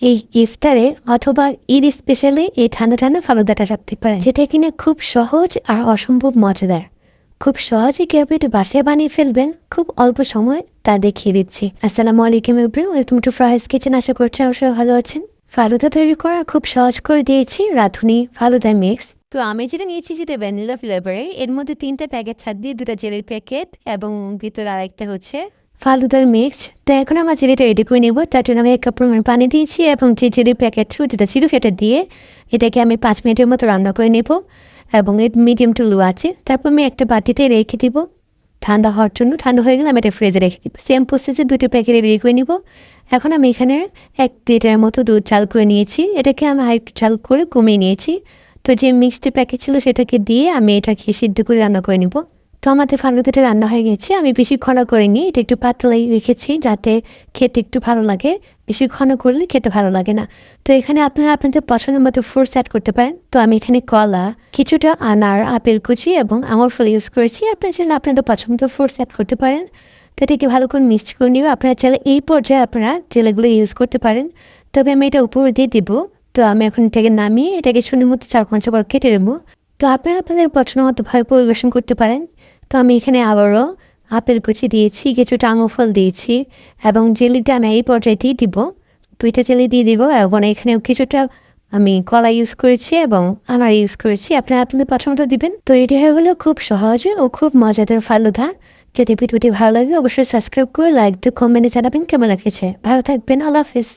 এই ইফতারে অথবা ঈদ স্পেশালে এই ঠান্ডা ঠান্ডা ফালুদাটা রাখতে পারেন, যেটা কিনা খুব সহজ আর অসম্ভব মজাদার। খুব সহজে কীভাবে একটু বাসায় বানিয়ে ফেলবেন খুব অল্প সময় তা দেখিয়ে দিচ্ছি। আসসালামু আলাইকুম everyone, welcome to fries kitchen. আশা করছি অবশ্যই ভালো আছেন। ফালুদা তৈরি করা খুব সহজ করে দিয়েছি, রাঁধুনি ফালুদা মিক্স। তো আমি যেটা নিয়েছি যেটা ভ্যানিলা ফ্লেভারে, এর মধ্যে 3টা প্যাকেট থাকবে, 2টা জেলের প্যাকেট এবং ভিতরে আরেকটা হচ্ছে ফালুদার মিক্স। তো এখন আমার জেলিটা রেডি করে নেব। তার জন্য আমি 1 কাপ পরিমাণ পানি দিয়েছি এবং যে জেলির প্যাকেট যেটা ছিল সেটা দিয়ে এটাকে আমি 5 মিনিটের মতো রান্না করে নেব এবং এর মিডিয়াম টু লো আছে। তারপর আমি একটা বাটিতে রেখে দিব ঠান্ডা হওয়ার জন্য। ঠান্ডা হয়ে গেলে আমি এটা ফ্রিজে রেখে দিব। সেম প্রসেসে 2টি প্যাকেট রেডি করে নিব। এখন আমি এখানে 1 লিটারের মতো দুধ চাল করে নিয়েছি, এটাকে আমি হাই চাল করে কমিয়ে নিয়েছি। তো যে মিক্সড প্যাকেট ছিল সেটাকে দিয়ে আমি এটাকে সিদ্ধ করে রান্না করে নিব। তো আমাদের ফালুদাটা রান্না হয়ে গেছে। আমি বেশি ঘন করিনি, এটা একটু পাতলাই রেখেছি যাতে খেতে একটু ভালো লাগে। বেশি ঘন করলে খেতে ভালো লাগে না। তো এখানে আপনারা আপনাদের পছন্দ মতো ফ্রুটস অ্যাড করতে পারেন। তো আমি এখানে কলা, কিছুটা আনার, আপেল কুচি এবং আঙুর ফল ইউজ করেছি। আপনারা চাইলে আপনাদের পছন্দ ফ্রুটস অ্যাড করতে পারেন। তো এটাকে ভালো করে মিক্সড করে নিব। আপনারা চাইলে এই পর্যায়ে আপনারা জেলেগুলো ইউজ করতে পারেন। তবে আমি এটা উপর দিয়ে দিব। তো আমি এখন এটাকে নামিয়ে এটাকে সুন্দর মতো 4-5 বার কেটে নেবো। তো আপনারা আপনাদের পছন্দ মতো ভাবে পরিবেশন করতে পারেন। তো আমি এখানে আবারও আপেল কুচি দিয়েছি, কিছুটা আঙুর ফল দিয়েছি এবং জেলিটা আমি এই পর্যায়েতেই দিব। 2টা জেলি দিয়ে দিব এবং এখানেও কিছুটা আমি কলা ইউজ করেছি এবং আনার ইউজ করেছি। আপনারা আপনাদের পছন্দ দিবেন। তো রেডি হয়ে গেলো খুব সহজে ও খুব মজাদার ফালুদা। যদি ভিডিওটি ভালো লাগে অবশ্যই সাবস্ক্রাইব করে লাইক দিয়ে কমেন্টে জানাবেন কেমন লাগেছে। ভালো থাকবেন, আল্লাহ হাফেজ।